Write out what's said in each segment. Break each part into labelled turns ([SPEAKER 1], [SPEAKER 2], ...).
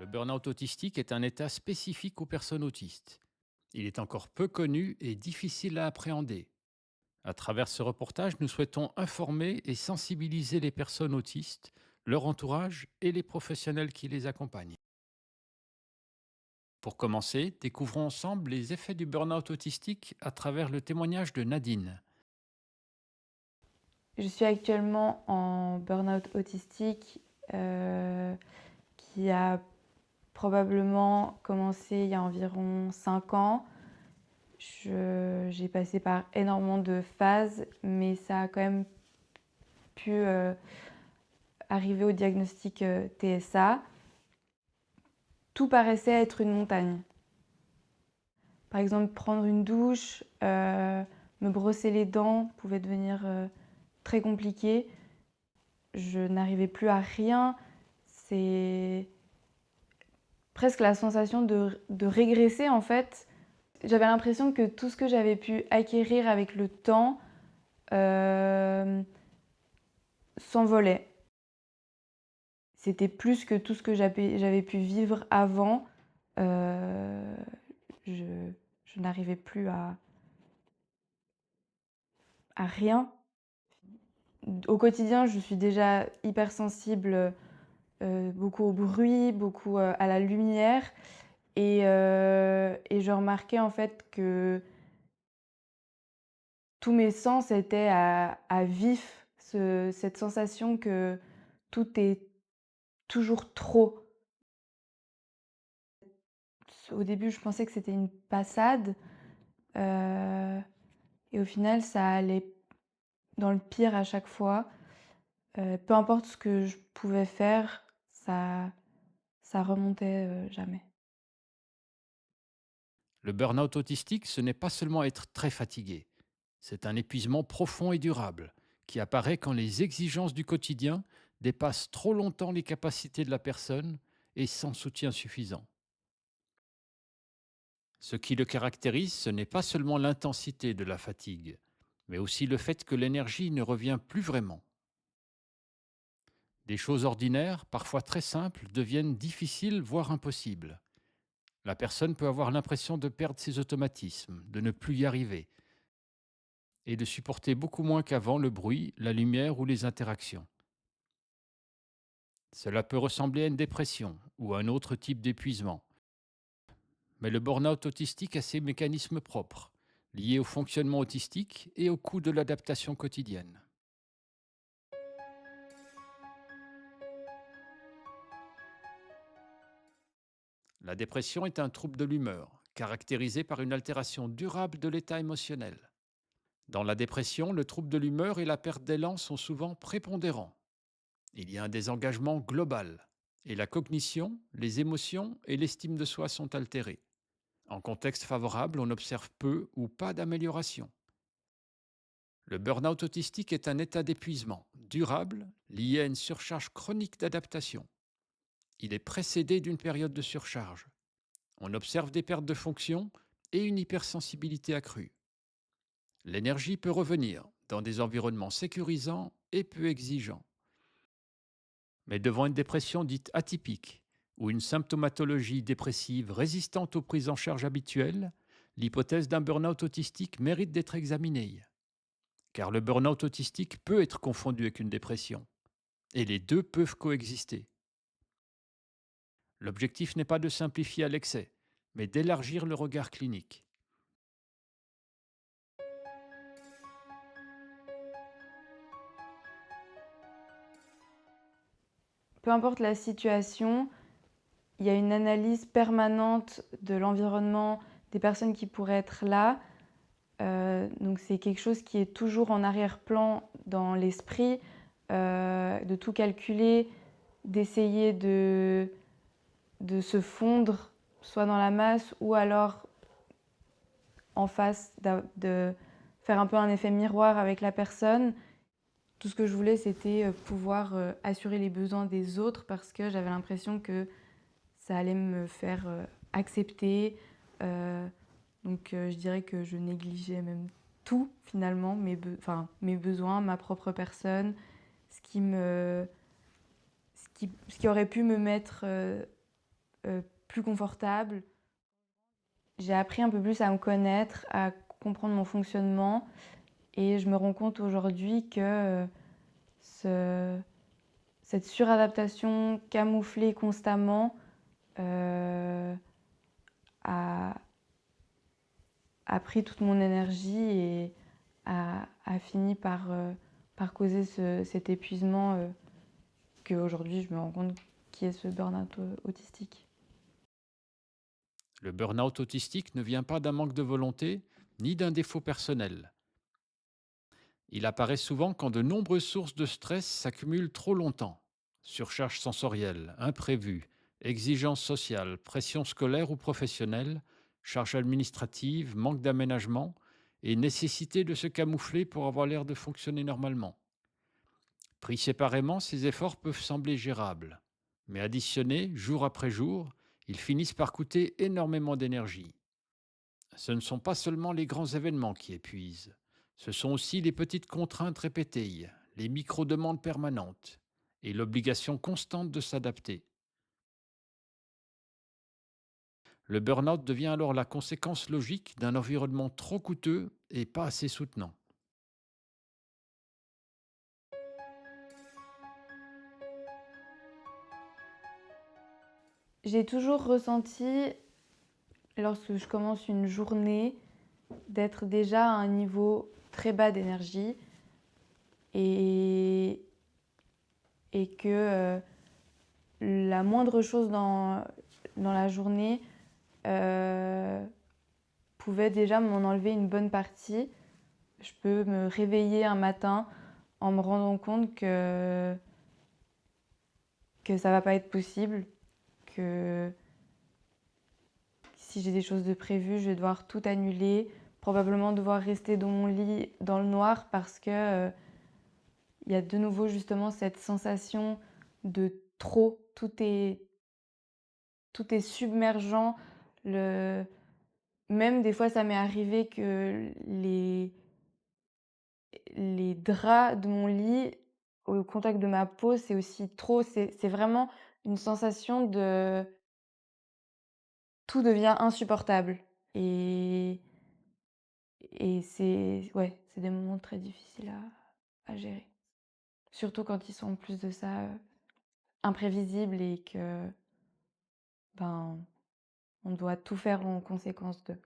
[SPEAKER 1] Le burn-out autistique est un état spécifique aux personnes autistes. Il est encore peu connu et difficile à appréhender. À travers ce reportage, nous souhaitons informer et sensibiliser les personnes autistes, leur entourage et les professionnels qui les accompagnent. Pour commencer, découvrons ensemble les effets du burn-out autistique à travers le témoignage de Nadine.
[SPEAKER 2] Je suis actuellement en burn-out autistique qui a probablement commencé il y a environ 5 ans. J'ai passé par énormément de phases, mais ça a quand même pu arriver au diagnostic TSA. Tout paraissait être une montagne. Par exemple, prendre une douche, me brosser les dents pouvait devenir très compliqué. Je n'arrivais plus à rien. C'est presque la sensation de régresser en fait. J'avais l'impression que tout ce que j'avais pu acquérir avec le temps euh, s'envolait. C'était plus que tout ce que j'avais pu vivre avant. Euh, je je n'arrivais plus à rien. Au quotidien, je suis déjà hypersensible, beaucoup au bruit, beaucoup à la lumière. Et je remarquais en fait que tous mes sens étaient à vif, cette sensation que tout est toujours trop. Au début, je pensais que c'était une passade, heu et au final, ça allait dans le pire à chaque fois. Peu importe ce que je pouvais faire, ça remontait, jamais.
[SPEAKER 1] Le burn-out autistique, ce n'est pas seulement être très fatigué, c'est un épuisement profond et durable qui apparaît quand les exigences du quotidien dépassent trop longtemps les capacités de la personne et sans soutien suffisant. Ce qui le caractérise, ce n'est pas seulement l'intensité de la fatigue, mais aussi le fait que l'énergie ne revient plus vraiment. Des choses ordinaires, parfois très simples, deviennent difficiles, voire impossibles. La personne peut avoir l'impression de perdre ses automatismes, de ne plus y arriver, et de supporter beaucoup moins qu'avant le bruit, la lumière ou les interactions. Cela peut ressembler à une dépression ou à un autre type d'épuisement, mais le burn-out autistique a ses mécanismes propres, liés au fonctionnement autistique et au coût de l'adaptation quotidienne. La dépression est un trouble de l'humeur, caractérisé par une altération durable de l'état émotionnel. Dans la dépression, le trouble de l'humeur et la perte d'élan sont souvent prépondérants. Il y a un désengagement global, et la cognition, les émotions et l'estime de soi sont altérées. En contexte favorable, on observe peu ou pas d'amélioration. Le burn-out autistique est un état d'épuisement durable lié à une surcharge chronique d'adaptation. Il est précédé d'une période de surcharge. On observe des pertes de fonction et une hypersensibilité accrue. L'énergie peut revenir dans des environnements sécurisants et peu exigeants. Mais devant une dépression dite atypique ou une symptomatologie dépressive résistante aux prises en charge habituelles, l'hypothèse d'un burn-out autistique mérite d'être examinée. Car le burn-out autistique peut être confondu avec une dépression, et les deux peuvent coexister. L'objectif n'est pas de simplifier à l'excès, mais d'élargir le regard clinique.
[SPEAKER 2] Peu importe la situation, il y a une analyse permanente de l'environnement, des personnes qui pourraient être là. Donc c'est quelque chose qui est toujours en arrière-plan dans l'esprit, de tout calculer, d'essayer de se fondre soit dans la masse ou alors en face, de faire un peu un effet miroir avec la personne. Tout ce que je voulais, c'était pouvoir assurer les besoins des autres parce que j'avais l'impression que ça allait me faire accepter. Euh, donc je dirais que je négligeais même tout finalement, enfin, mes besoins, ma propre personne, ce qui aurait pu me mettre plus confortable. J'ai appris un peu plus à me connaître, à comprendre mon fonctionnement et je me rends compte aujourd'hui que, ce cette suradaptation camouflée constamment, heu, a a pris toute mon énergie et a fini par causer cet épuisement, qu'aujourd'hui je me rends compte qui est ce burn-out, autistique.
[SPEAKER 1] Le burn-out autistique ne vient pas d'un manque de volonté ni d'un défaut personnel. Il apparaît souvent quand de nombreuses sources de stress s'accumulent trop longtemps. Surcharge sensorielle, imprévue, exigences sociales, pression scolaire ou professionnelle, charge administrative, manque d'aménagement et nécessité de se camoufler pour avoir l'air de fonctionner normalement. Pris séparément, ces efforts peuvent sembler gérables, mais additionnés jour après jour, ils finissent par coûter énormément d'énergie. Ce ne sont pas seulement les grands événements qui épuisent, ce sont aussi les petites contraintes répétées, les micro-demandes permanentes et l'obligation constante de s'adapter. Le burn-out devient alors la conséquence logique d'un environnement trop coûteux et pas assez soutenant.
[SPEAKER 2] J'ai toujours ressenti, lorsque je commence une journée, d'être déjà à un niveau très bas d'énergie et que, la moindre chose dans la journée, heu, pouvait déjà m'en enlever une bonne partie. Je peux me réveiller un matin en me rendant compte que ça va pas être possible, que si j'ai des choses de prévues, je vais devoir tout annuler, probablement devoir rester dans mon lit dans le noir parce que, il y a de nouveau justement cette sensation de trop. Tout est submergent. Le Même des fois, ça m'est arrivé que les draps de mon lit, au contact de ma peau, c'est aussi trop. C'est vraiment une sensation de tout devient insupportable et c'est ouais, c'est des moments très difficiles à gérer. Surtout quand ils sont en plus de ça, imprévisibles et que, ben, on doit tout faire en conséquence d'eux.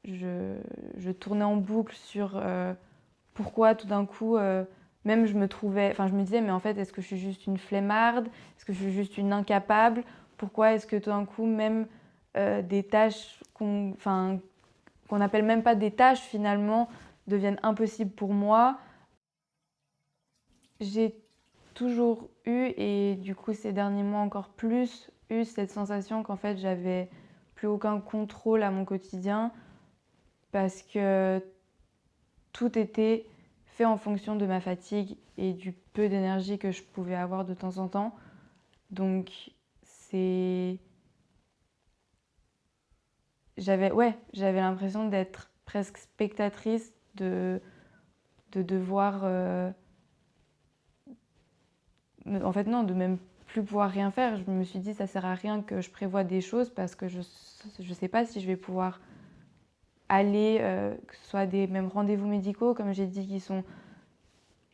[SPEAKER 2] Je je tournais en boucle sur, pourquoi tout d'un coup, même je me disais: «Mais en fait, est-ce que je suis juste une flemmarde? Est-ce que je suis juste une incapable? Pourquoi est-ce que tout d'un coup même, des tâches qu'on appelle même pas des tâches finalement, deviennent impossibles pour moi?» J'ai toujours eu et du coup ces derniers mois encore plus, eu cette sensation qu'en fait j'avais plus aucun contrôle à mon quotidien parce que tout était fait en fonction de ma fatigue et du peu d'énergie que je pouvais avoir de temps en temps. Donc c'est j'avais l'impression d'être presque spectatrice, de devoir, en fait non, de même plus pouvoir rien faire. Je me suis dit: «Ça sert à rien que je prévoie des choses parce que je sais pas si je vais pouvoir aller, que ce soit à des mêmes rendez-vous médicaux», comme j'ai dit, qui sont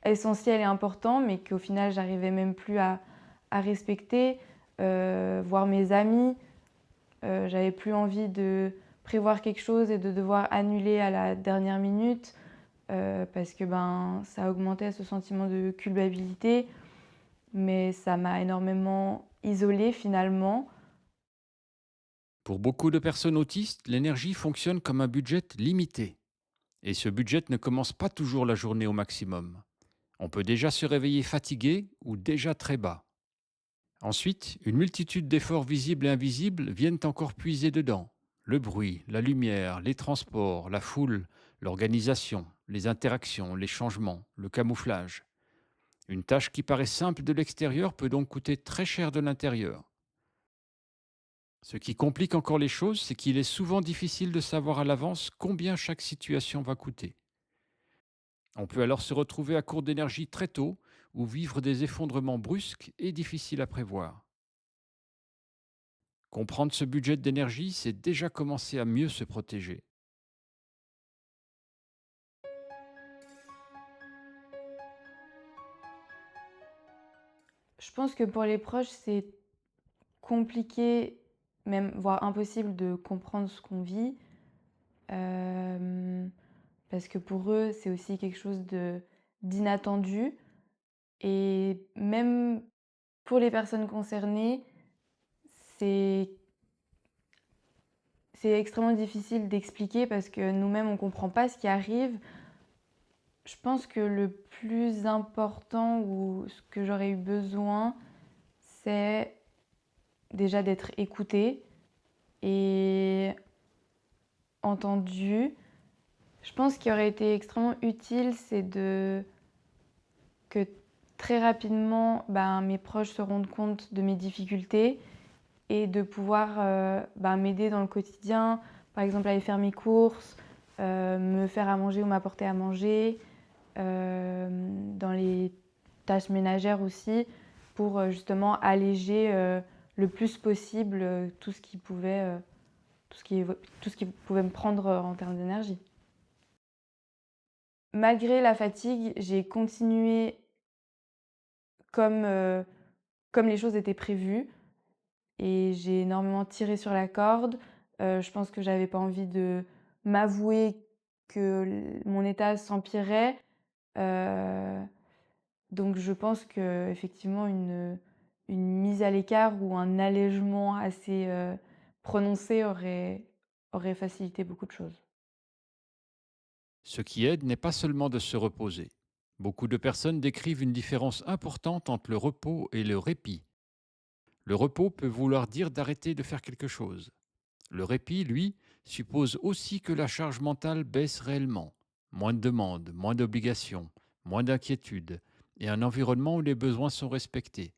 [SPEAKER 2] essentiels et importants, mais qu'au final j'arrivais même plus à respecter, voir mes amis, j'avais plus envie de prévoir quelque chose et de devoir annuler à la dernière minute, parce que, ben, ça augmentait ce sentiment de culpabilité, mais ça m'a énormément isolée finalement.
[SPEAKER 1] Pour beaucoup de personnes autistes, l'énergie fonctionne comme un budget limité. Et ce budget ne commence pas toujours la journée au maximum. On peut déjà se réveiller fatigué ou déjà très bas. Ensuite, une multitude d'efforts visibles et invisibles viennent encore puiser dedans. Le bruit, la lumière, les transports, la foule, l'organisation, les interactions, les changements, le camouflage. Une tâche qui paraît simple de l'extérieur peut donc coûter très cher de l'intérieur. Ce qui complique encore les choses, c'est qu'il est souvent difficile de savoir à l'avance combien chaque situation va coûter. On peut alors se retrouver à court d'énergie très tôt ou vivre des effondrements brusques et difficiles à prévoir. Comprendre ce budget d'énergie, c'est déjà commencer à mieux se protéger.
[SPEAKER 2] Je pense que pour les proches, c'est compliqué, même voire impossible de comprendre ce qu'on vit, hem, parce que pour eux, c'est aussi quelque chose d'inattendu et même pour les personnes concernées, c'est c'est extrêmement difficile d'expliquer parce que nous-mêmes, on comprend pas ce qui arrive. Je pense que le plus important ou ce que j'aurais eu besoin, c'est déjà d'être écoutée et entendue. Je pense qu'il aurait été extrêmement utile, c'est que très rapidement, ben, mes proches se rendent compte de mes difficultés et de pouvoir ben, m'aider dans le quotidien, par exemple aller faire mes courses, me faire à manger ou m'apporter à manger, dans les tâches ménagères aussi, pour justement alléger le plus possible tout ce qui pouvait, tout ce qui pouvait me prendre en termes d'énergie. Malgré la fatigue, j'ai continué comme, comme les choses étaient prévues et j'ai énormément tiré sur la corde. Je pense que j'avais pas envie de m'avouer que mon état s'empirait. Heu, donc je pense qu'effectivement une mise à l'écart ou un allègement assez, prononcé aurait facilité beaucoup de choses.
[SPEAKER 1] Ce qui aide n'est pas seulement de se reposer. Beaucoup de personnes décrivent une différence importante entre le repos et le répit. Le repos peut vouloir dire d'arrêter de faire quelque chose. Le répit, lui, suppose aussi que la charge mentale baisse réellement. Moins de demandes, moins d'obligations, moins d'inquiétudes, et un environnement où les besoins sont respectés.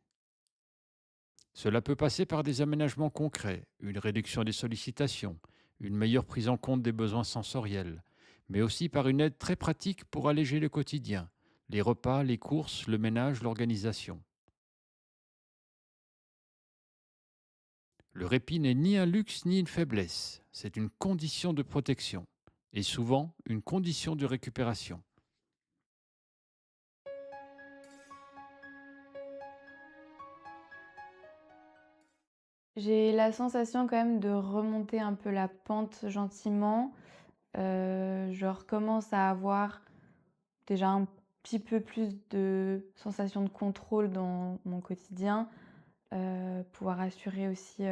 [SPEAKER 1] Cela peut passer par des aménagements concrets, une réduction des sollicitations, une meilleure prise en compte des besoins sensoriels, mais aussi par une aide très pratique pour alléger le quotidien, les repas, les courses, le ménage, l'organisation. Le répit n'est ni un luxe ni une faiblesse, c'est une condition de protection, et souvent une condition de récupération.
[SPEAKER 2] J'ai la sensation quand même de remonter un peu la pente gentiment. Je recommence à avoir déjà un petit peu plus de sensation de contrôle dans mon quotidien, pouvoir assurer aussi,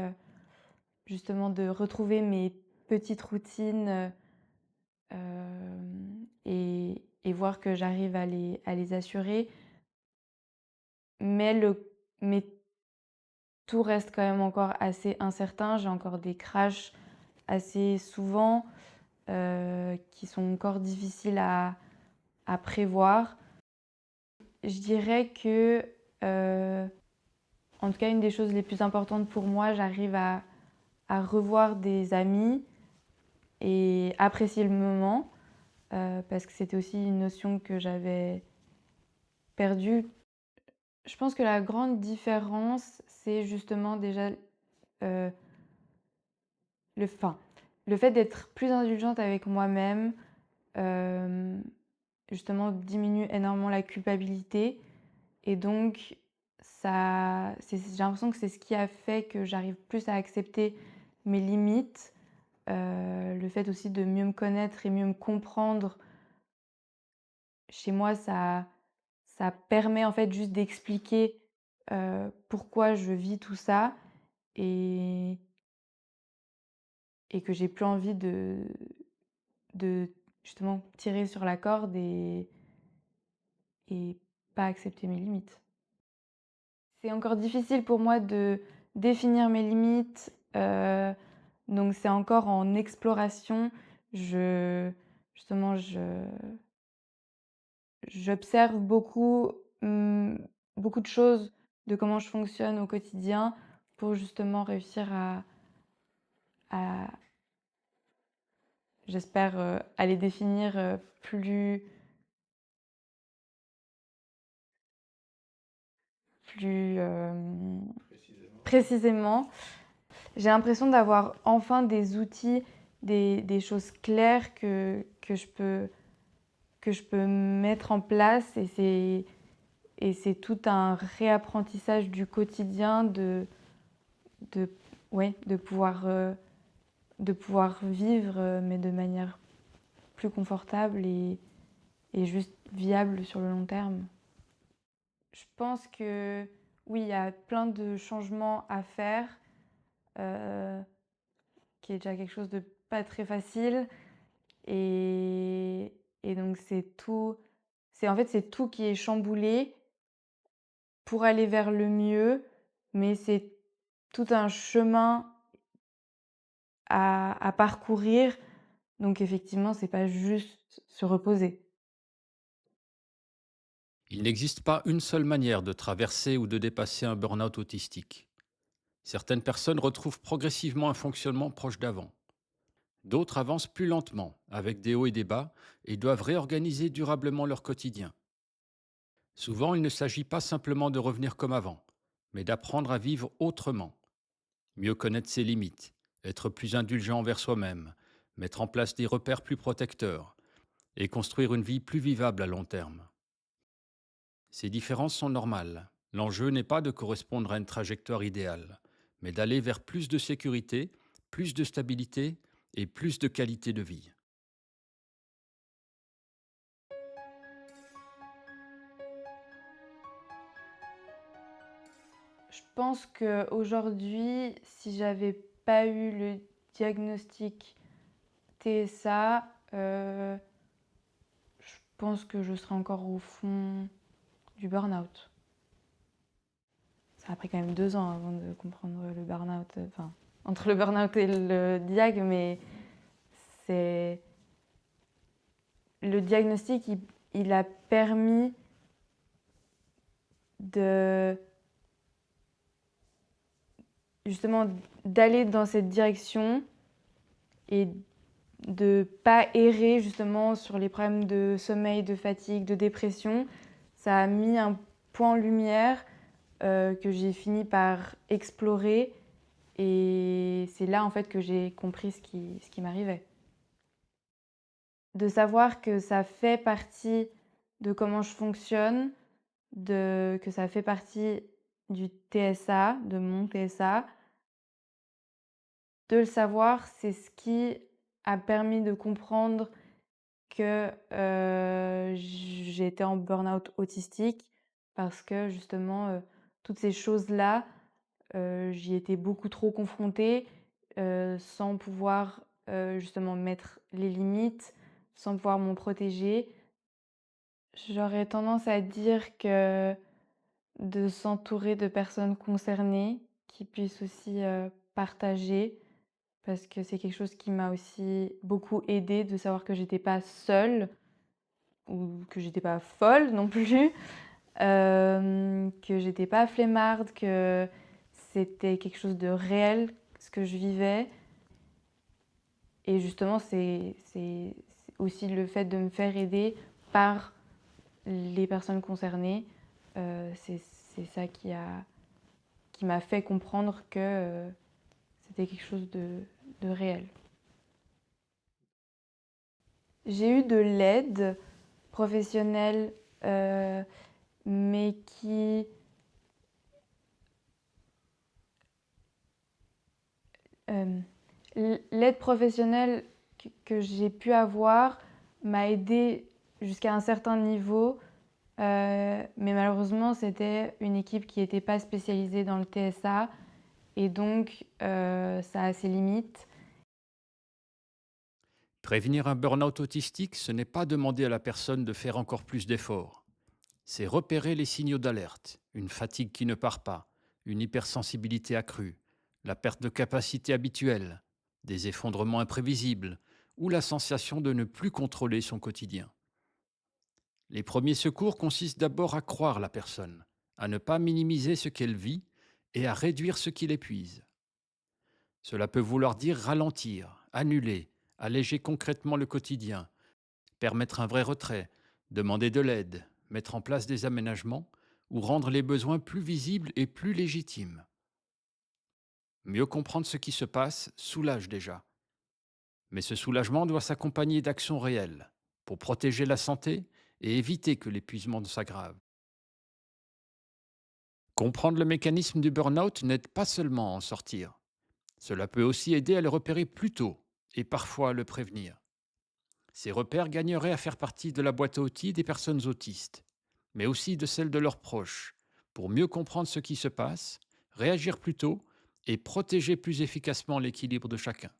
[SPEAKER 2] justement de retrouver mes petites routines, et voir que j'arrive à les assurer. Mais mais tout reste quand même encore assez incertain. J'ai encore des crashs assez souvent, qui sont encore difficiles à prévoir. Je dirais que, en tout cas, une des choses les plus importantes pour moi, j'arrive à revoir des amis et apprécier le moment, parce que c'était aussi une notion que j'avais perdue. Je pense que la grande différence, c'est justement déjà, heu, le enfin, le fait d'être plus indulgente avec moi-même, hem, justement diminue énormément la culpabilité et donc j'ai l'impression que c'est ce qui a fait que j'arrive plus à accepter mes limites. Le fait aussi de mieux me connaître et mieux me comprendre, chez moi, ça permet en fait juste d'expliquer, pourquoi je vis tout ça et que j'ai plus envie de justement tirer sur la corde et pas accepter mes limites. C'est encore difficile pour moi de définir mes limites, donc c'est encore en exploration. Je justement, j'observe beaucoup, beaucoup de choses de comment je fonctionne au quotidien pour justement réussir à j'espère, à les définir, plus, précisément J'ai l'impression d'avoir enfin des outils, des choses claires que je peux mettre en place et c'est tout un réapprentissage du quotidien de ouais, de pouvoir vivre, mais de manière plus confortable et juste viable sur le long terme. Je pense que oui, il y a plein de changements à faire, heu, qui est déjà quelque chose de pas très facile et et donc c'est en fait, c'est tout qui est chamboulé pour aller vers le mieux, mais c'est tout un chemin à parcourir, donc effectivement, c'est pas juste se reposer.
[SPEAKER 1] Il n'existe pas une seule manière de traverser ou de dépasser un burn-out autistique. Certaines personnes retrouvent progressivement un fonctionnement proche d'avant. D'autres avancent plus lentement, avec des hauts et des bas, et doivent réorganiser durablement leur quotidien. Souvent, il ne s'agit pas simplement de revenir comme avant, mais d'apprendre à vivre autrement, mieux connaître ses limites, être plus indulgent envers soi-même, mettre en place des repères plus protecteurs et construire une vie plus vivable à long terme. Ces différences sont normales. L'enjeu n'est pas de correspondre à une trajectoire idéale, mais d'aller vers plus de sécurité, plus de stabilité et plus de qualité de vie.
[SPEAKER 2] Je pense qu'aujourd'hui, si j'avais pas eu le diagnostic TSA, je pense que je serais encore au fond du burn-out. Ça a pris quand même 2 ans avant de comprendre le burn-out, enfin, entre le burn-out et le diag, mais c'est le diagnostic, il a permis de justement d'aller dans cette direction et de pas errer justement sur les problèmes de sommeil, de fatigue, de dépression. Ça a mis un point en lumière que j'ai fini par explorer et c'est là en fait que j'ai compris ce qui m'arrivait. De savoir que ça fait partie de comment je fonctionne, que ça fait partie du TSA, de mon TSA. De le savoir, c'est ce qui a permis de comprendre que, j'étais en burn-out autistique parce que justement, toutes ces choses-là, j'y étais beaucoup trop confrontée, sans pouvoir, justement mettre les limites, sans pouvoir m'en protéger. J'aurais tendance à dire que de s'entourer de personnes concernées qui puissent aussi, partager, parce que c'est quelque chose qui m'a aussi beaucoup aidée de savoir que j'étais pas seule ou que j'étais pas folle non plus, que j'étais pas flemmarde, que c'était quelque chose de réel, ce que je vivais et justement c'est aussi le fait de me faire aider par les personnes concernées, c'est ça qui m'a fait comprendre que, c'était quelque chose de réel. J'ai eu de l'aide professionnelle, mais hem, l'aide professionnelle que j'ai pu avoir m'a aidée jusqu'à un certain niveau, mais malheureusement, c'était une équipe qui était pas spécialisée dans le TSA et donc ça a ses limites.
[SPEAKER 1] Prévenir un burn-out autistique, ce n'est pas demander à la personne de faire encore plus d'efforts. C'est repérer les signaux d'alerte, une fatigue qui ne part pas, une hypersensibilité accrue, la perte de capacité habituelle, des effondrements imprévisibles ou la sensation de ne plus contrôler son quotidien. Les premiers secours consistent d'abord à croire la personne, à ne pas minimiser ce qu'elle vit et à réduire ce qui l'épuise. Cela peut vouloir dire ralentir, annuler, alléger concrètement le quotidien, permettre un vrai retrait, demander de l'aide, mettre en place des aménagements ou rendre les besoins plus visibles et plus légitimes. Mieux comprendre ce qui se passe soulage déjà. Mais ce soulagement doit s'accompagner d'actions réelles pour protéger la santé et éviter que l'épuisement ne s'aggrave. Comprendre le mécanisme du burn-out n'aide pas seulement à en sortir. Cela peut aussi aider à le repérer plus tôt et parfois à le prévenir. Ces repères gagneraient à faire partie de la boîte à outils des personnes autistes, mais aussi de celle de leurs proches, pour mieux comprendre ce qui se passe, réagir plus tôt et protéger plus efficacement l'équilibre de chacun.